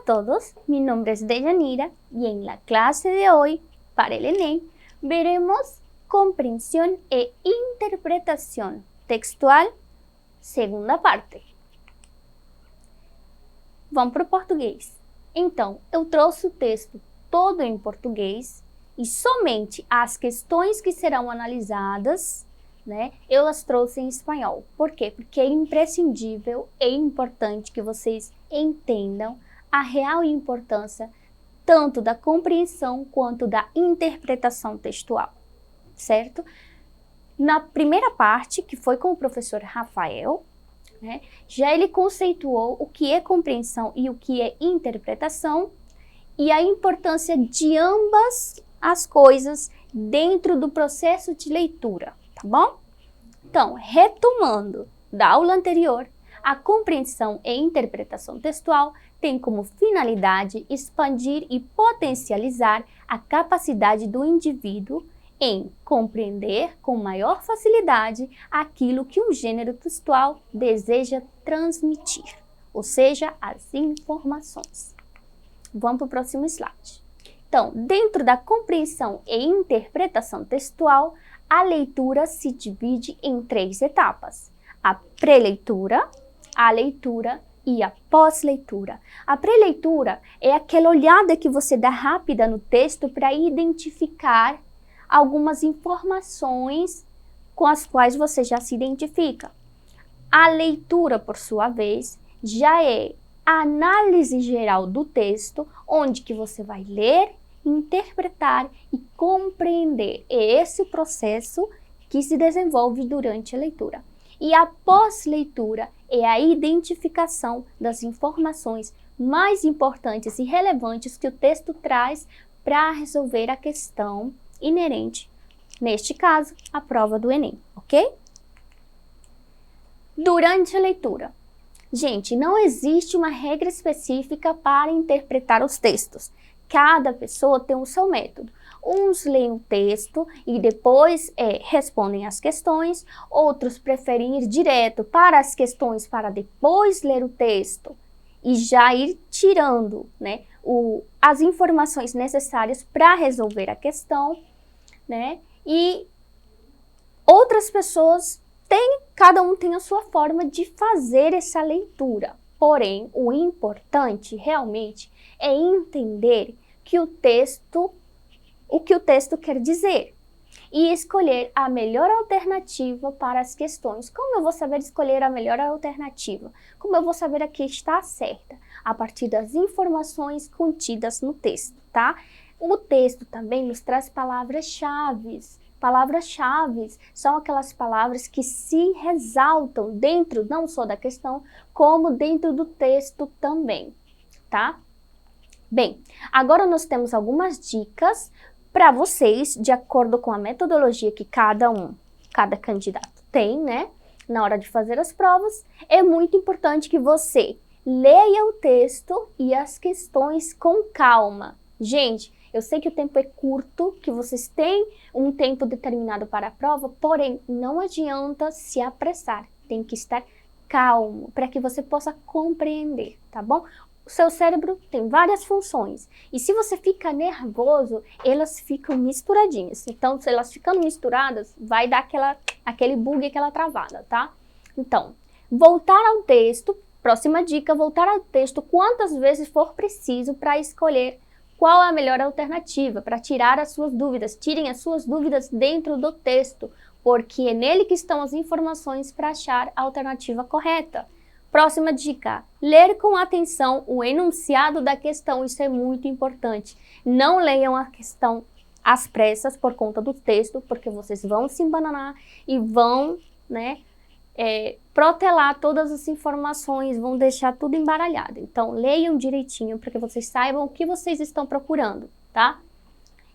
todos, mi nombre es Deyanira y en la clase de hoy, para el ENEM, veremos comprensión e interpretación textual, segunda parte. Vamos para o português. Então, eu trouxe o texto todo em português e somente as questões que serão analisadas, eu as trouxe em espanhol. Por quê? Porque é imprescindível, é importante que vocês entendam a real importância tanto da compreensão quanto da interpretação textual, certo? Na primeira parte, que foi com o professor Rafael, já ele conceituou o que é compreensão e o que é interpretação e a importância de ambas as coisas dentro do processo de leitura, tá bom? Então, retomando da aula anterior, a compreensão e interpretação textual tem como finalidade expandir e potencializar a capacidade do indivíduo em compreender com maior facilidade aquilo que um gênero textual deseja transmitir, ou seja, as informações. Vamos para o próximo slide. Então, dentro da compreensão e interpretação textual, a leitura se divide em 3 etapas: a pré-leitura, a leitura e a pós-leitura. A pré-leitura é aquela olhada que você dá rápida no texto para identificar algumas informações com as quais você já se identifica. A leitura, por sua vez, já é a análise geral do texto, onde que você vai ler, interpretar e compreender. É esse o processo que se desenvolve durante a leitura. E a pós-leitura é a identificação das informações mais importantes e relevantes que o texto traz para resolver a questão inerente, neste caso, a prova do Enem, ok? Durante a leitura. Gente, não existe uma regra específica para interpretar os textos. Cada pessoa tem o seu método. Uns leem o texto e depois respondem as questões, outros preferem ir direto para as questões para depois ler o texto e já ir tirando as informações necessárias para resolver a questão, E outras pessoas cada um tem a sua forma de fazer essa leitura. Porém, o importante realmente é entender o que o texto quer dizer e escolher a melhor alternativa para as questões. Como eu vou saber escolher a melhor alternativa? Como eu vou saber a que está certa? A partir das informações contidas no texto, tá? O texto também nos traz palavras-chave. Palavras-chave são aquelas palavras que se ressaltam dentro não só da questão, como dentro do texto também, tá? Bem, agora nós temos algumas dicas para vocês, de acordo com a metodologia que cada candidato tem, na hora de fazer as provas. É muito importante que você leia o texto e as questões com calma. Gente, eu sei que o tempo é curto, que vocês têm um tempo determinado para a prova, porém, não adianta se apressar. Tem que estar calmo para que você possa compreender, tá bom? O seu cérebro tem várias funções e se você fica nervoso, elas ficam misturadinhas. Então, se elas ficando misturadas, vai dar aquele bug, aquela travada, tá? Então, voltar ao texto, próxima dica, voltar ao texto quantas vezes for preciso para escolher qual é a melhor alternativa, para tirar as suas dúvidas. Tirem as suas dúvidas dentro do texto, porque é nele que estão as informações para achar a alternativa correta. Próxima dica, ler com atenção o enunciado da questão, isso é muito importante. Não leiam a questão às pressas por conta do texto, porque vocês vão se embananar e vão, protelar todas as informações, vão deixar tudo embaralhado. Então, leiam direitinho para que vocês saibam o que vocês estão procurando, tá?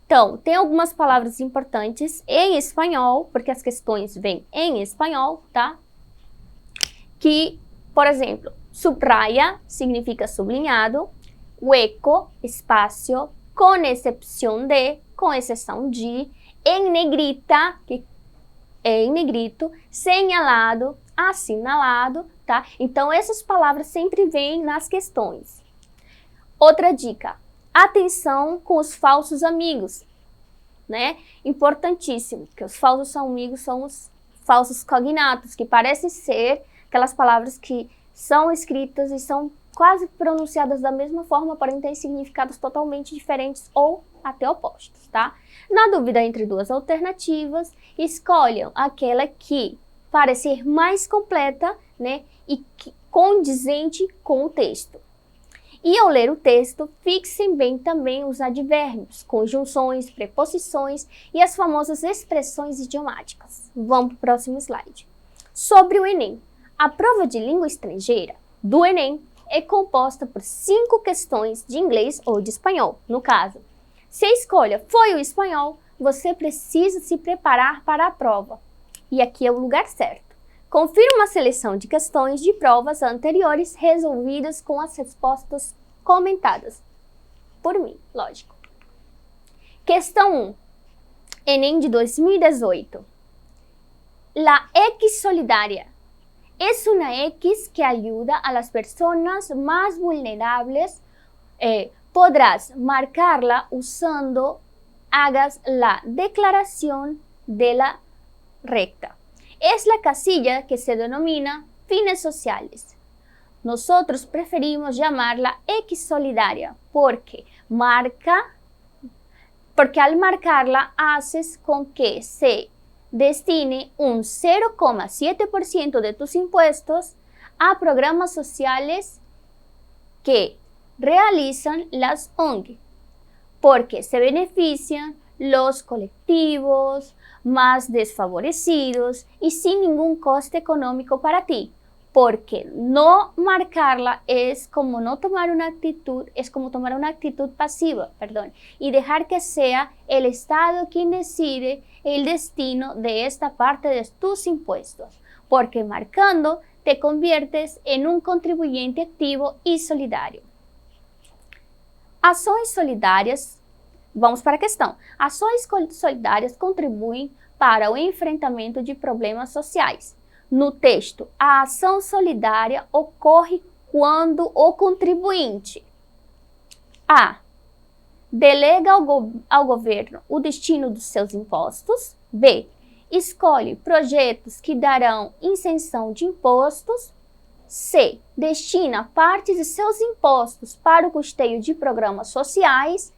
Então, tem algumas palavras importantes em espanhol, porque as questões vêm em espanhol, tá? Que, por exemplo, subraya significa sublinhado, hueco, espaço, com exceção de, em negrita, que é em negrito, señalado, assinalado, tá? Então, essas palavras sempre vêm nas questões. Outra dica, atenção com os falsos amigos, né? Importantíssimo, porque os falsos amigos são os falsos cognatos, que parecem ser aquelas palavras que são escritas e são quase pronunciadas da mesma forma, porém têm significados totalmente diferentes ou até opostos, tá? Na dúvida entre duas alternativas, escolham aquela que parecer mais completa, né, e condizente com o texto. E ao ler o texto, fixem bem também os advérbios, conjunções, preposições e as famosas expressões idiomáticas. Vamos para o próximo slide. Sobre o Enem. A prova de língua estrangeira do Enem é composta por 5 questões de inglês ou de espanhol, no caso. Se a escolha foi o espanhol, você precisa se preparar para a prova. E aqui é o lugar certo. Confira uma seleção de questões de provas anteriores resolvidas com as respostas comentadas. Por mim, lógico. Questão 1. Enem de 2018. La X solidaria es una X que ayuda a las personas más vulnerables. Podrás marcarla usando, hagas la declaración de la recta. Es la casilla que se denomina fines sociales. Nosotros preferimos llamarla X solidaria porque al marcarla haces con que se destine un 0,7% de tus impuestos a programas sociales que realizan las ONG, porque se benefician los colectivos más desfavorecidos y sin ningún coste económico para ti, porque no marcarla es como tomar una actitud pasiva, y dejar que sea el Estado quien decide el destino de esta parte de tus impuestos, porque marcando te conviertes en un contribuyente activo y solidário. Ações solidárias, vamos para a questão. Ações solidárias contribuem para o enfrentamento de problemas sociais. No texto, a ação solidária ocorre quando o contribuinte A. Delega ao governo o destino dos seus impostos. B. Escolhe projetos que darão isenção de impostos. C. Destina parte de seus impostos para o custeio de programas sociais.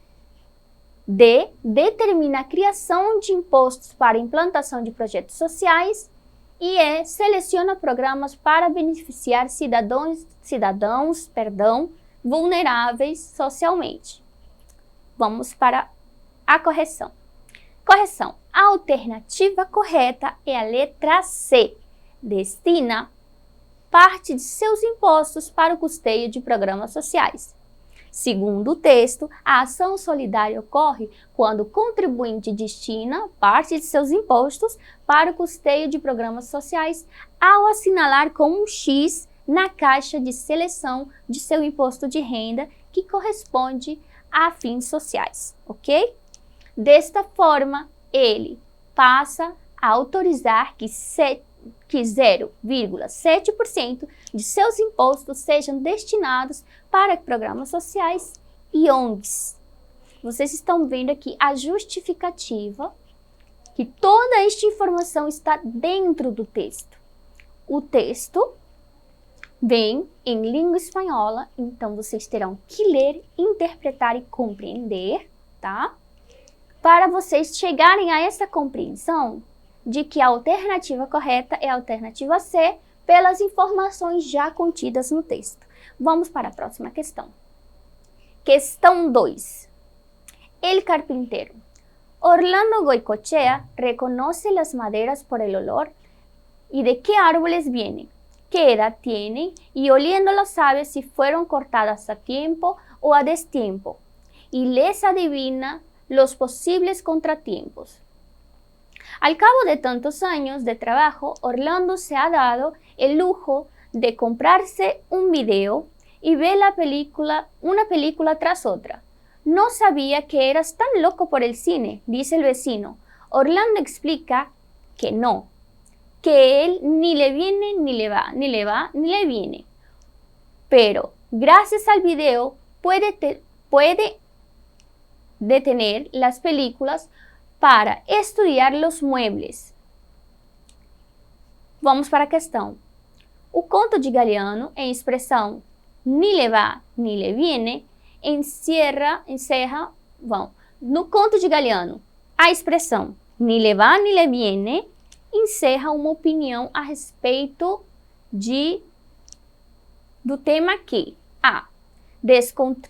D. Determina a criação de impostos para a implantação de projetos sociais. E E. Seleciona programas para beneficiar cidadãos vulneráveis socialmente. Vamos para a correção. Correção. A alternativa correta é a letra C. Destina parte de seus impostos para o custeio de programas sociais. Segundo o texto, a ação solidária ocorre quando o contribuinte destina parte de seus impostos para o custeio de programas sociais ao assinalar com um X na caixa de seleção de seu imposto de renda que corresponde a fins sociais, ok? Desta forma, ele passa a autorizar que 0,7% de seus impostos sejam destinados para programas sociais e ONGs. Vocês estão vendo aqui a justificativa que toda esta informação está dentro do texto. O texto vem em língua espanhola, então vocês terão que ler, interpretar e compreender, tá? Para vocês chegarem a essa compreensão de que a alternativa correta é a alternativa C, pelas informações já contidas no texto. Vamos para a próxima questão. Questão 2. El carpintero. Orlando Goicoechea reconoce las maderas por el olor y de qué árboles vienen, qué edad tienen y oliéndolas sabe si fueron cortadas a tiempo o a destiempo y les adivina los posibles contratiempos. Al cabo de tantos años de trabajo, Orlando se ha dado el lujo de comprarse un video y ve una película tras otra. No sabía que eras tan loco por el cine, dice el vecino. Orlando explica que no, que él ni le viene ni le va, ni le va ni le viene. Pero gracias al video puede detener las películas para estudiar los muebles. Vamos para a questão. O conto de Galiano, em expressão ni le va ni le viene, encerra, no conto de Galiano, a expressão ni le va ni le viene encerra uma opinião a respeito do tema que A.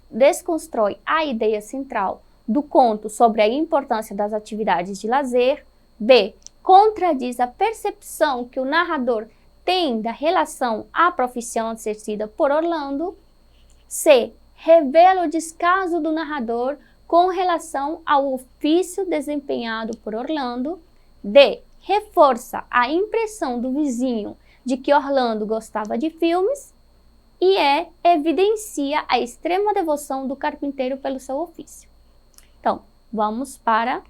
Desconstrói a ideia central do conto sobre a importância das atividades de lazer. B. Contradiz a percepção que o narrador tem da relação à profissão exercida por Orlando. C. Revela o descaso do narrador com relação ao ofício desempenhado por Orlando. D. Reforça a impressão do vizinho de que Orlando gostava de filmes. E evidencia a extrema devoção do carpinteiro pelo seu ofício. Então, vamos para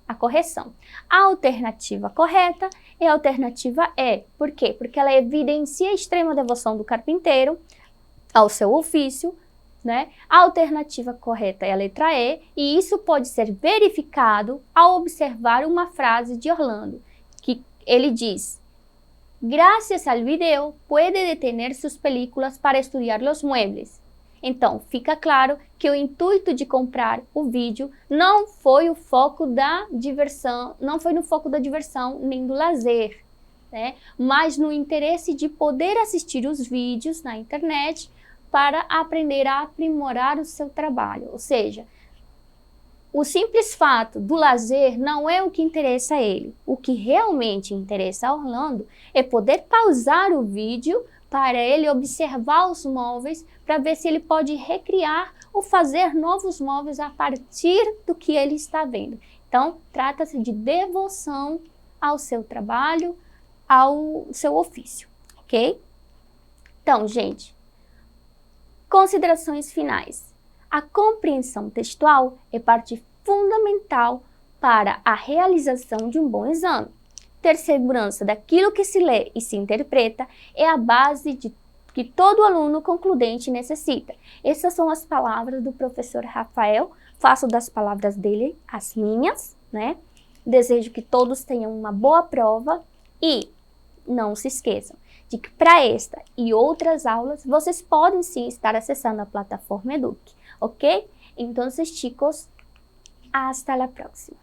a correção. A alternativa correta é a alternativa E. Por quê? Porque ela evidencia a extrema devoção do carpinteiro ao seu ofício, né? A alternativa correta é a letra E, e isso pode ser verificado ao observar uma frase de Orlando, que ele diz: gracias al video, puede detener sus películas para estudiar los muebles. Então, fica claro que o intuito de comprar o vídeo não foi o foco da diversão, não foi no foco da diversão nem do lazer, né? Mas no interesse de poder assistir os vídeos na internet para aprender a aprimorar o seu trabalho. Ou seja, o simples fato do lazer não é o que interessa a ele. O que realmente interessa a Orlando é poder pausar o vídeo para ele observar os móveis, para ver se ele pode recriar ou fazer novos móveis a partir do que ele está vendo. Então, trata-se de devoção ao seu trabalho, ao seu ofício, ok? Então, gente, considerações finais. A compreensão textual é parte fundamental para a realização de um bom exame. Ter segurança daquilo que se lê e se interpreta é a base que todo aluno concludente necessita. Essas são as palavras do professor Rafael. Faço das palavras dele as minhas, né? Desejo que todos tenham uma boa prova e não se esqueçam de que para esta e outras aulas vocês podem sim estar acessando a plataforma Eduque, ok? Então, chicos, hasta la próxima.